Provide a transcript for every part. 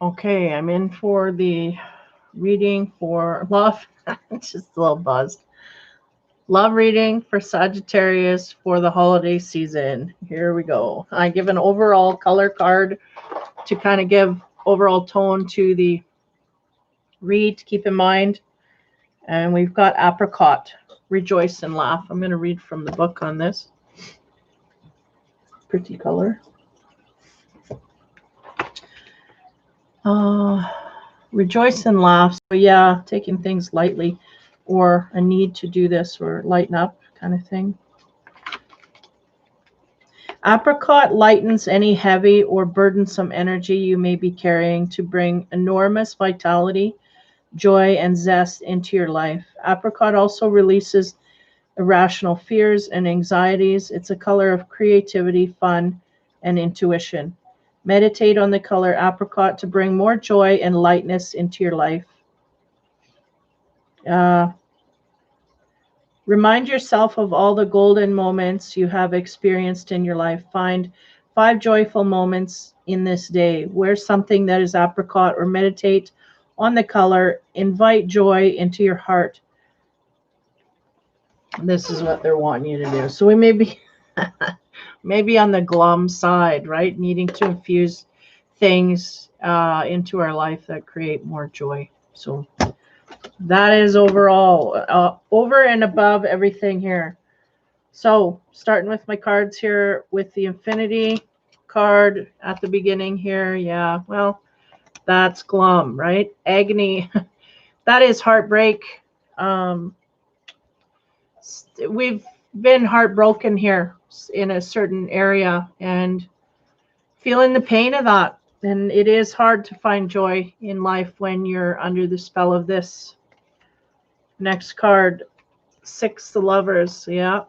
Okay, I'm in for the reading for love. Just a little buzzed. Love reading for Sagittarius for the holiday season. Here we go. I give an overall color card to kind of give overall tone to the read to keep in mind. And we've got apricot, rejoice and laugh. I'm going to read from the book on this. Pretty color. Rejoice and laugh. So yeah, taking things lightly or a need to do this or lighten up kind of thing. Apricot lightens any heavy or burdensome energy you may be carrying to bring enormous vitality, joy, and zest into your life. Apricot also releases irrational fears and anxieties. It's a color of creativity, fun, and intuition. Meditate on the color apricot to bring more joy and lightness into your life. Remind yourself of all the golden moments you have experienced in your life. Find 5 joyful moments in this day. Wear something that is apricot or meditate on the color. Invite joy into your heart. This is what they're wanting you to do. So we may be maybe on the glum side, right? Needing to infuse things into our life that create more joy. So that is overall over and above everything here. So starting with my cards here with the infinity card at the beginning here. Yeah, well, that's glum, right? Agony. That is heartbreak. We've been heartbroken here in a certain area and feeling the pain of that. And it is hard to find joy in life when you're under the spell of this. Next card, 6, the lovers. Yeah.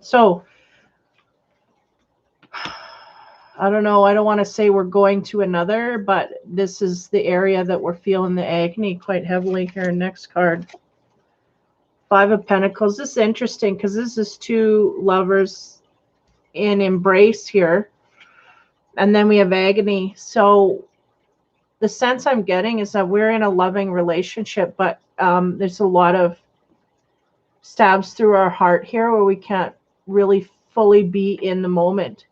So I don't know. I don't want to say we're going to another, but this is the area that we're feeling the agony quite heavily here. Next card, 5 of Pentacles. This is interesting because this is 2 lovers in embrace here. And then we have agony. So the sense I'm getting is that we're in a loving relationship, but there's a lot of stabs through our heart here where we can't really fully be in the moment.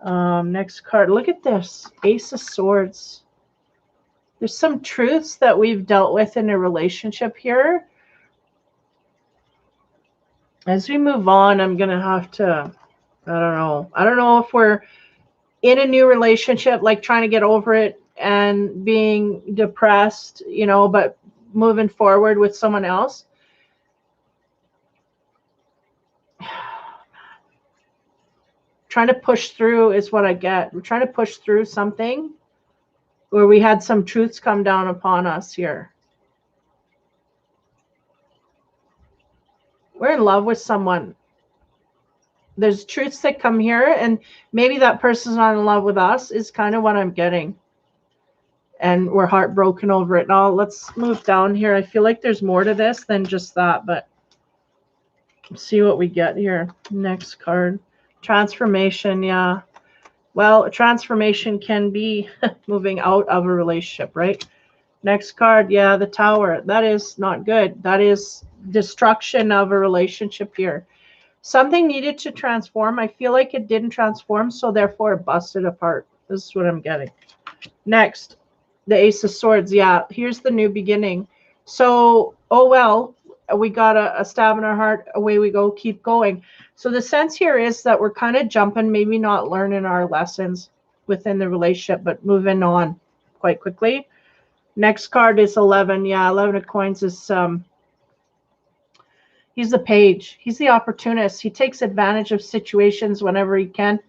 Next card. Look at this. Ace of Swords. There's some truths that we've dealt with in a relationship here. As we move on, I'm going to have to, I don't know if we're in a new relationship, like trying to get over it and being depressed, you know, but moving forward with someone else. Trying to push through is what I get. We're trying to push through something where we had some truths come down upon us here. We're in love with someone. There's truths that come here, and maybe that person's not in love with us is kind of what I'm getting. And we're heartbroken over it. Now let's move down here. I feel like there's more to this than just that, but let's see what we get here. Next card. Transformation. Yeah. Well, a transformation can be moving out of a relationship, right? Next card. Yeah, the Tower. That is not good. That is destruction of a relationship here. Something needed to transform. I feel like it didn't transform, so therefore it busted apart. This is what I'm getting. Next, the Ace of Swords. Yeah, here's the new beginning. So, oh well, we got a stab in our heart. Away we go. Keep going. So the sense here is that we're kind of jumping, maybe not learning our lessons within the relationship, but moving on quite quickly. Next card is 11. Yeah, 11 of Coins is he's the page. He's the opportunist. He takes advantage of situations whenever he can.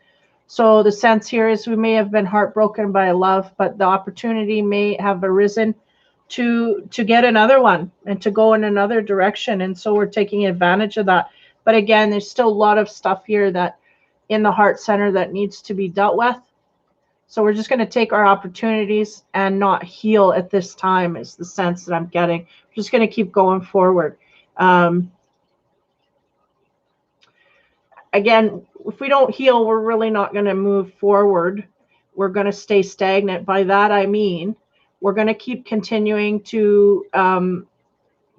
So the sense here is we may have been heartbroken by a love, but the opportunity may have arisen to get another one and to go in another direction. And so we're taking advantage of that. But again, there's still a lot of stuff here that in the heart center that needs to be dealt with. So we're just going to take our opportunities and not heal at this time is the sense that I'm getting. We're just going to keep going forward. Again, if we don't heal, we're really not going to move forward. we're going to stay stagnant. By that, I mean, we're going to keep continuing to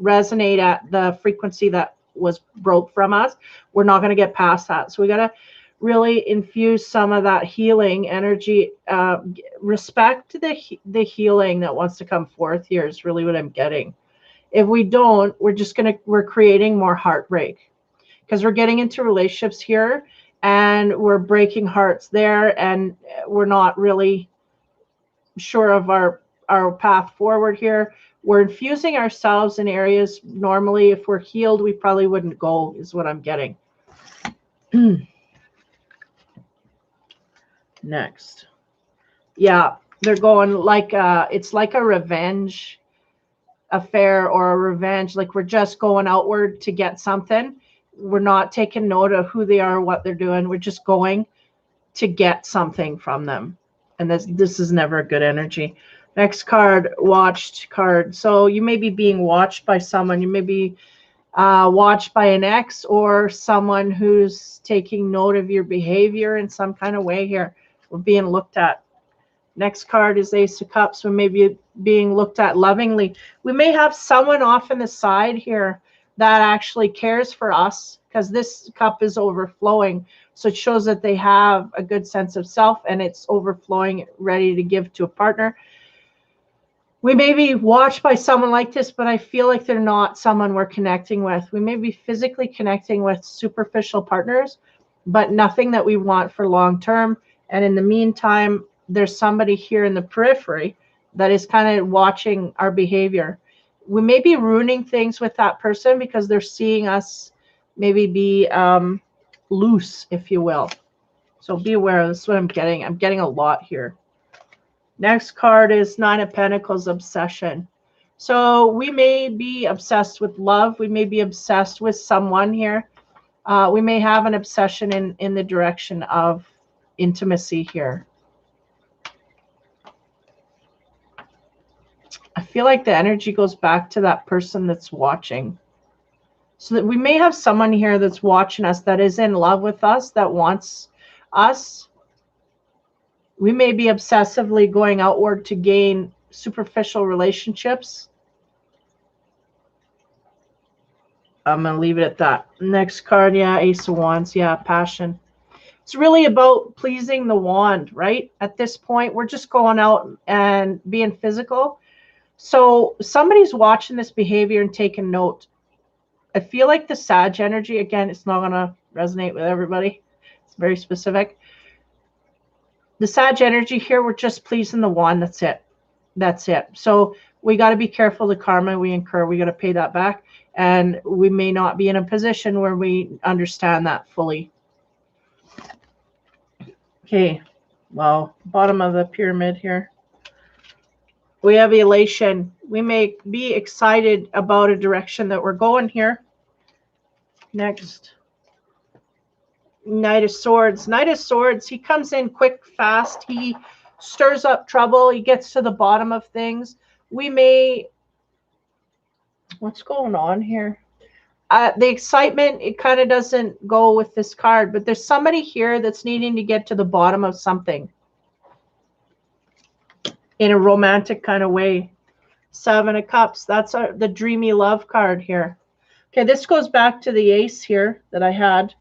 resonate at the frequency that was broke from us. We're not going to get past that. So we got to really infuse some of that healing energy, respect the healing that wants to come forth here is really what I'm getting. If we don't, we're creating more heartbreak, because we're getting into relationships here and we're breaking hearts there, and we're not really sure of our path forward here. We're infusing ourselves in areas normally if we're healed we probably wouldn't go, is what I'm getting. Next. Yeah, they're going like it's like a revenge affair or a revenge, like we're just going outward to get something. We're not taking note of who they are, what they're doing. We're just going to get something from them. And this is never a good energy. Next card, watched card. So you may be being watched by someone. You may be watched by an ex or someone who's taking note of your behavior in some kind of way here. We're being looked at. Next card is Ace of Cups. We may be being looked at lovingly. We may have someone off in the side here that actually cares for us, because this cup is overflowing. So it shows that they have a good sense of self and it's overflowing, ready to give to a partner. We may be watched by someone like this, but I feel like they're not someone we're connecting with. We may be physically connecting with superficial partners, but nothing that we want for long term. And in the meantime, there's somebody here in the periphery that is kind of watching our behavior. We may be ruining things with that person because they're seeing us maybe be loose, if you will. So be aware. This is what I'm getting. I'm getting a lot here. Next card is Nine of Pentacles, obsession. So we may be obsessed with love. We may be obsessed with someone here. We may have an obsession in the direction of intimacy here. I feel like the energy goes back to that person that's watching. So that we may have someone here that's watching us that is in love with us, that wants us. We may be obsessively going outward to gain superficial relationships. I'm going to leave it at that. Next card, yeah, Ace of Wands, yeah, passion. It's really about pleasing the wand, right? At this point, we're just going out and being physical. So somebody's watching this behavior and taking note. I feel like the Sag energy, again, it's not going to resonate with everybody. It's very specific. The Sag energy here, we're just pleasing the wand. That's it. That's it. So we got to be careful the karma we incur. We got to pay that back. And we may not be in a position where we understand that fully. Okay. Well, bottom of the pyramid here. We have elation. We may be excited about a direction that we're going here. Next. Knight of Swords. Knight of Swords, he comes in quick, fast. He stirs up trouble. He gets to the bottom of things. We may... What's going on here? The excitement, it kind of doesn't go with this card, but there's somebody here that's needing to get to the bottom of something in a romantic kind of way. Seven of Cups, that's the dreamy love card here. Okay, this goes back to the ace here that I had.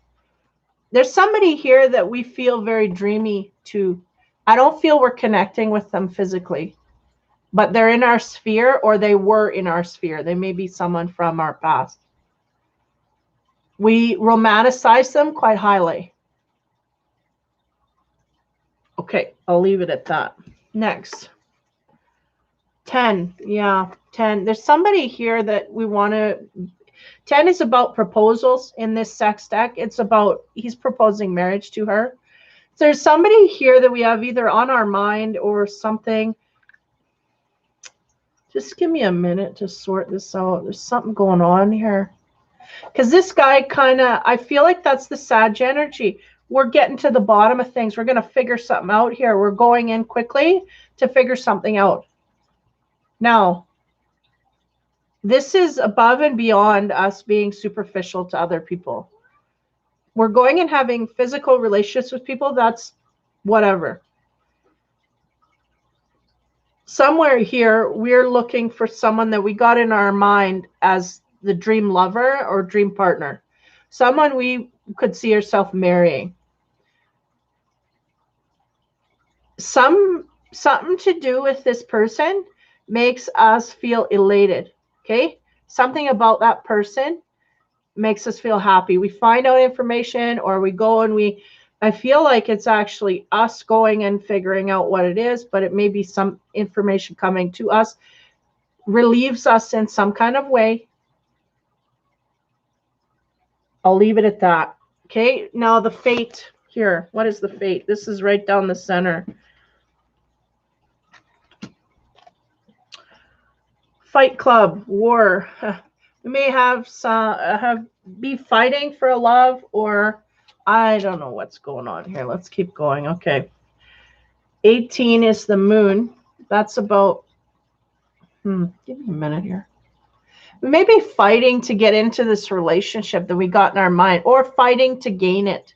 There's somebody here that we feel very dreamy to. I don't feel we're connecting with them physically, but they're in our sphere, or they were in our sphere. They may be someone from our past. We romanticize them quite highly. Okay, I'll leave it at that. Next. 10. Yeah, 10. There's somebody here that we want to... 10 is about proposals in this sex deck. It's about he's proposing marriage to her. So there's somebody here that we have either on our mind or something. Just give me a minute to sort this out. There's something going on here. Because this guy kind of, I feel like that's the Sag energy. We're getting to the bottom of things. We're going to figure something out here. We're going in quickly to figure something out. Now, this is above and beyond us being superficial to other people. We're going and having physical relationships with people. That's whatever. somewhere here, we're looking for someone that we got in our mind as the dream lover or dream partner, someone we could see ourselves marrying. Something to do with this person makes us feel elated. Okay, something about that person makes us feel happy. We find out information, or we go and I feel like it's actually us going and figuring out what it is, but it may be some information coming to us, relieves us in some kind of way. I'll leave it at that. Okay, now the fate here. What is the fate? This is right down the center. Fight Club, war. We may have be fighting for a love, or I don't know what's going on here. Let's keep going. Okay. 18 is the moon. That's about, give me a minute here. We may be fighting to get into this relationship that we got in our mind, or fighting to gain it.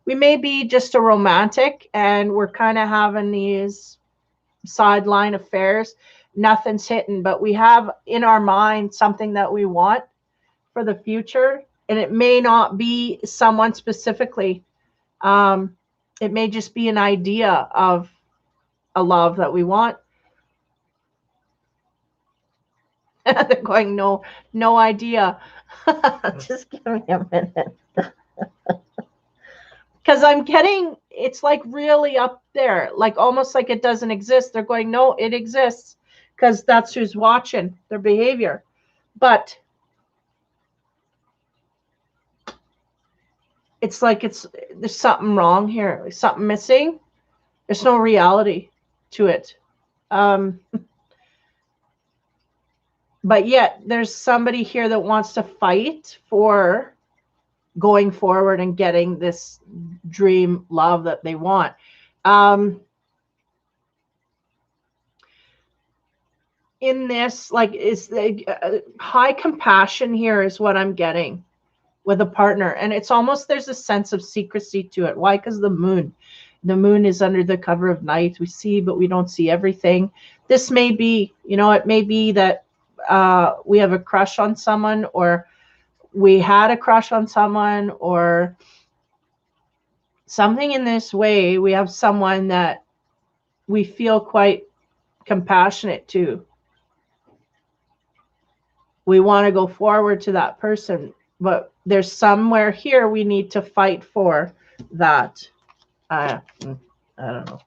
We may be just a romantic and we're kind of having these sideline affairs. Nothing's hitting, but we have in our mind something that we want for the future, and it may not be someone specifically. It may just be an idea of a love that we want. They're going, no idea. Just give me a minute. Because I'm getting, it's like really up there, like almost like it doesn't exist. They're going, no, it exists, because that's who's watching their behavior. But it's like there's something wrong here, there's something missing. There's no reality to it. But yet there's somebody here that wants to fight for going forward and getting this dream love that they want. In this, like, is the high compassion here is what I'm getting with a partner. And it's almost, there's a sense of secrecy to it. Why? Because the moon is under the cover of night. We see, but we don't see everything. This may be, it may be that we have a crush on someone, or we had a crush on someone, or something in this way. We have someone that we feel quite compassionate to. We want to go forward to that person, but there's somewhere here we need to fight for that. I don't know.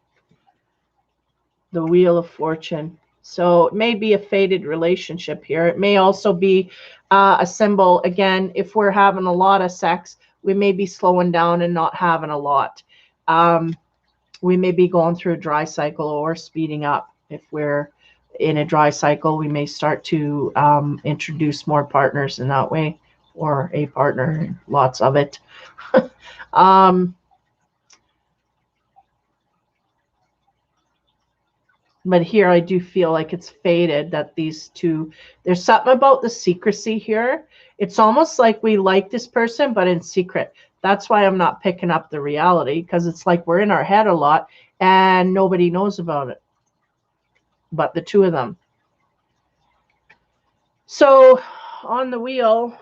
The Wheel of Fortune. So it may be a fated relationship here. It may also be a symbol. Again, if we're having a lot of sex, we may be slowing down and not having a lot. We may be going through a dry cycle or speeding up. If we're in a dry cycle, we may start to introduce more partners in that way, or a partner, lots of it. But here I do feel like it's fated that these two, there's something about the secrecy here. It's almost like we like this person, but in secret. That's why I'm not picking up the reality, because it's like we're in our head a lot and nobody knows about it but the two of them. So on the wheel,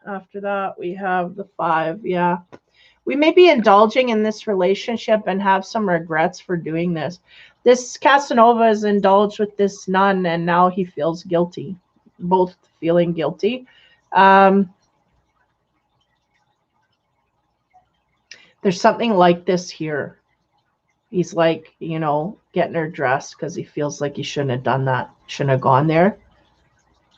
after that, we have the 5. Yeah. We may be indulging in this relationship and have some regrets for doing this. This Casanova is indulged with this nun, and now he feels guilty, both feeling guilty. There's something like this here. He's like, getting her dressed because he feels like he shouldn't have done that, shouldn't have gone there.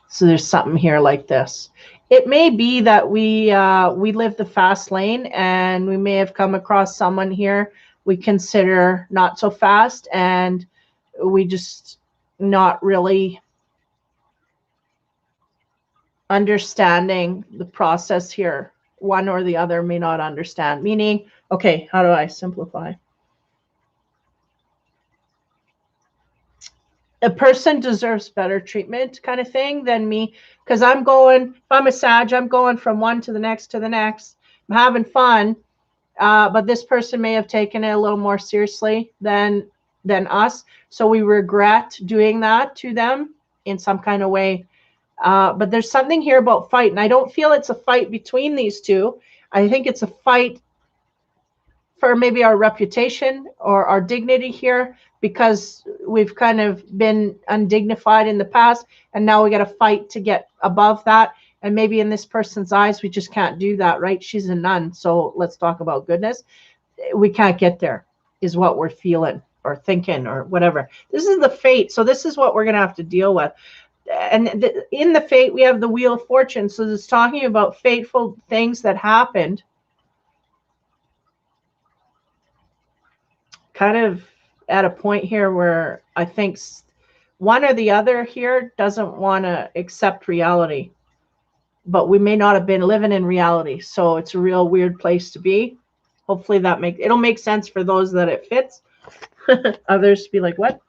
So there's something here like this. It may be that we live the fast lane, and we may have come across someone here we consider not so fast, and we just not really understanding the process here. One or the other may not understand. Meaning, okay, how do I simplify? A person deserves better treatment, kind of thing, than me, because I'm going, if I'm a Sag, I'm going from one to the next to the next. I'm having fun, but this person may have taken it a little more seriously than than us. So we regret doing that to them in some kind of way. But there's something here about fight, and I don't feel it's a fight between these two. I think it's a fight for maybe our reputation or our dignity here, because we've kind of been undignified in the past, and now we got to fight to get above that. And maybe in this person's eyes, we just can't do that, right? She's a nun, so let's talk about goodness. We can't get there, is what we're feeling or thinking or whatever. This is the fate. So this is what we're going to have to deal with. And in the fate, we have the Wheel of Fortune. So it's talking about fateful things that happened. Kind of at a point here where I think one or the other here doesn't want to accept reality, but we may not have been living in reality. So it's a real weird place to be. Hopefully it'll make sense for those that it fits. Others be like, what?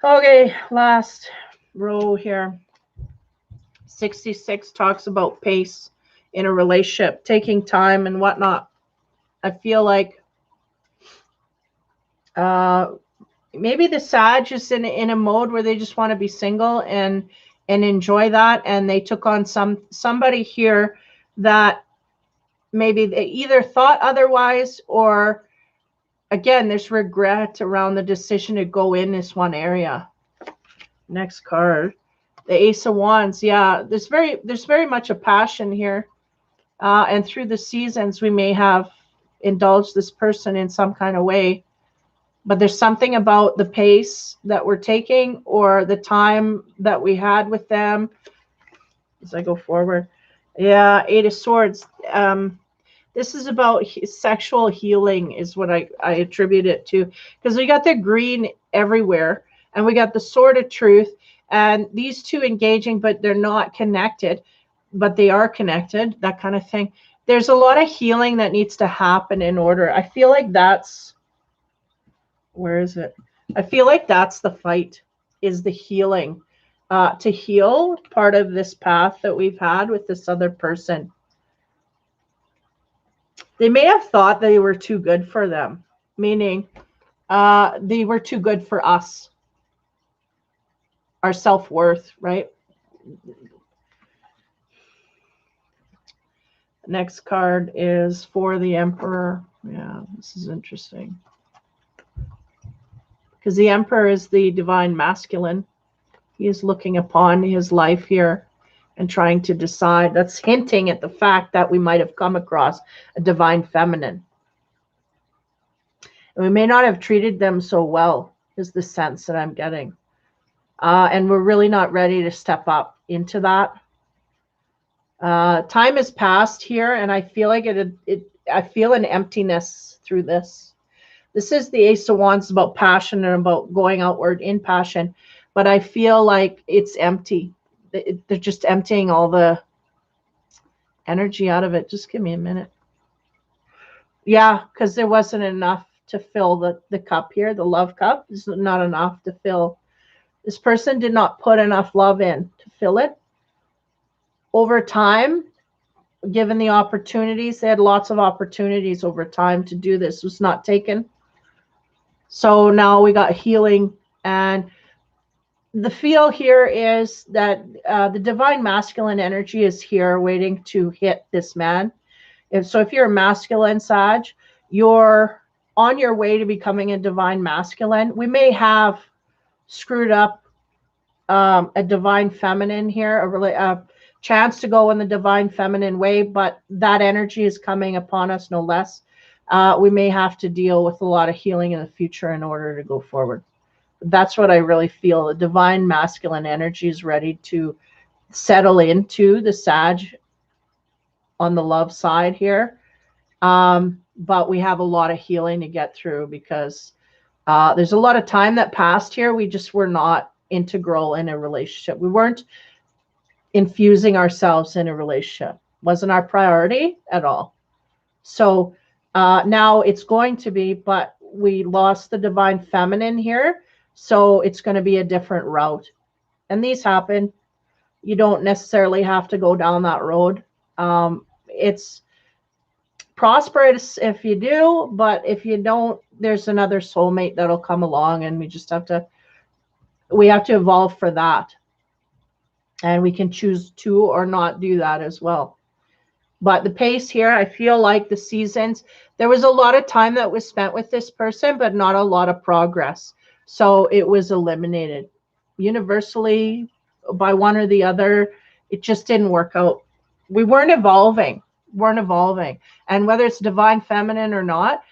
Okay, last row here. 66 talks about pace in a relationship, taking time and whatnot. I feel like maybe the Sag is in a mode where they just want to be single and enjoy that, and they took on somebody here that maybe they either thought otherwise, or again, there's regret around the decision to go in this one area. Next card, the Ace of Wands. Yeah, there's very much a passion here, and through the seasons we may have indulged this person in some kind of way. But there's something about the pace that we're taking, or the time that we had with them. As I go forward, yeah, Eight of Swords. This is about sexual healing, is what I attribute it to, because we got the green everywhere, and we got the Sword of Truth, and these two engaging, but they're not connected, but they are connected. That kind of thing. There's a lot of healing that needs to happen in order. I feel like that's. Where is it? I feel like that's the fight, is the healing, to heal part of this path that we've had with this other person. They may have thought they were too good for them, meaning they were too good for us, our self-worth, right? Next card is for the Emperor. Yeah, this is interesting, because the Emperor is the divine masculine. He is looking upon his life here and trying to decide. That's hinting at the fact that we might have come across a divine feminine. And we may not have treated them so well, is the sense that I'm getting. And we're really not ready to step up into that. Time has passed here, and I feel like I feel an emptiness through this. This is the Ace of Wands, about passion and about going outward in passion. But I feel like it's empty. They're just emptying all the energy out of it. Just give me a minute. Yeah, because there wasn't enough to fill the cup here. The love cup is not enough to fill. This person did not put enough love in to fill it. Over time, given the opportunities, they had lots of opportunities over time to do this. It was not taken. So now we got healing, and the feel here is that the divine masculine energy is here waiting to hit this man. So if you're a masculine Sag, you're on your way to becoming a divine masculine. We may have screwed up a divine feminine here, a chance to go in the divine feminine way, but that energy is coming upon us no less. We may have to deal with a lot of healing in the future in order to go forward. That's what I really feel. The divine masculine energy is ready to settle into the Sag on the love side here. But we have a lot of healing to get through, because there's a lot of time that passed here. We just were not integral in a relationship. We weren't infusing ourselves in a relationship. Wasn't our priority at all. So now it's going to be, but we lost the divine feminine here. So it's going to be a different route. And these happen. You don't necessarily have to go down that road. It's prosperous if you do, but if you don't, there's another soulmate that'll come along, and we have to evolve for that. And we can choose to or not do that as well. But the pace here, I feel like the seasons, there was a lot of time that was spent with this person, but not a lot of progress. So it was eliminated universally by one or the other. It just didn't work out. We weren't evolving. And whether it's divine feminine or not,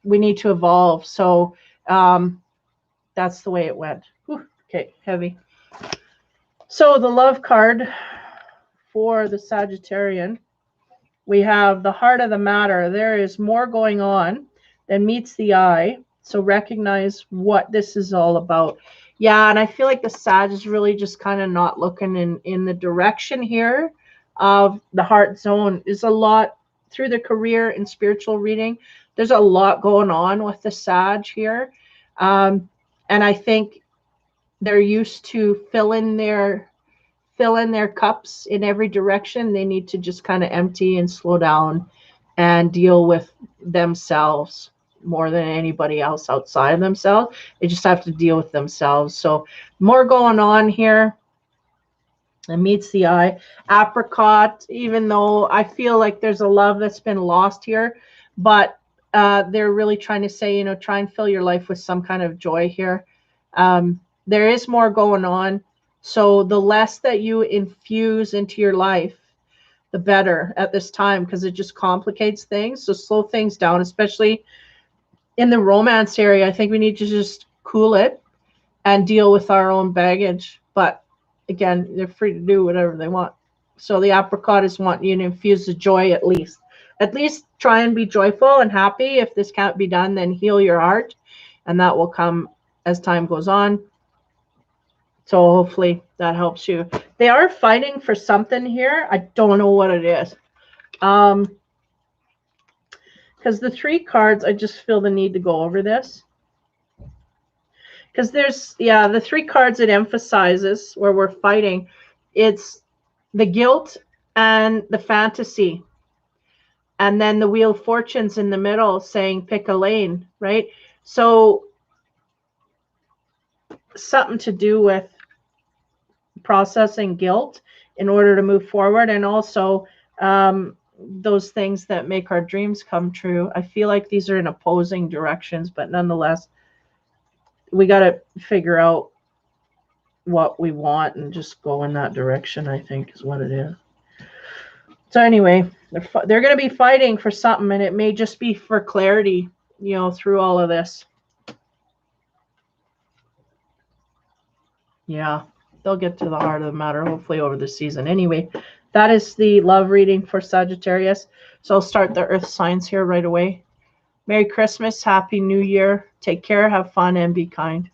we need to evolve. So that's the way it went. Whew, okay, heavy. So the love card for the Sagittarian, we have the heart of the matter. There is more going on than meets the eye. So recognize what this is all about. Yeah, and I feel like the Sag is really just kind of not looking in the direction here of the heart zone. Is a lot through the career and spiritual reading. There's a lot going on with the Sag here. And I think they're used to fill in their cups in every direction. They need to just kind of empty and slow down and deal with themselves more than anybody else outside of themselves. They just have to deal with themselves. So more going on here. It meets the eye. Apricot, even though I feel like there's a love that's been lost here, but they're really trying to say, you know, try and fill your life with some kind of joy here. There is more going on. So the less that you infuse into your life, the better at this time, because it just complicates things. So slow things down, especially in the romance area. I think we need to just cool it and deal with our own baggage. But again, they're free to do whatever they want. So the apricot is wanting you to infuse the joy at least. At least try and be joyful and happy. If this can't be done, then heal your heart. And that will come as time goes on. So hopefully that helps you. They are fighting for something here. I don't know what it is. Because the 3 cards, I just feel the need to go over this. Because there's, yeah, the 3 cards it emphasizes where we're fighting. It's the guilt and the fantasy. And then the Wheel of Fortune's in the middle saying pick a lane, right? So something to do with processing guilt in order to move forward, and also those things that make our dreams come true. I feel like these are in opposing directions, but nonetheless, we got to figure out what we want and just go in that direction, I think is what it is. So anyway, they're going to be fighting for something, and it may just be for clarity, you know, through all of this. Yeah, they'll get to the heart of the matter, hopefully over the season. Anyway, that is the love reading for Sagittarius. So I'll start the earth signs here right away. Merry Christmas, Happy New Year. Take care, have fun, and be kind.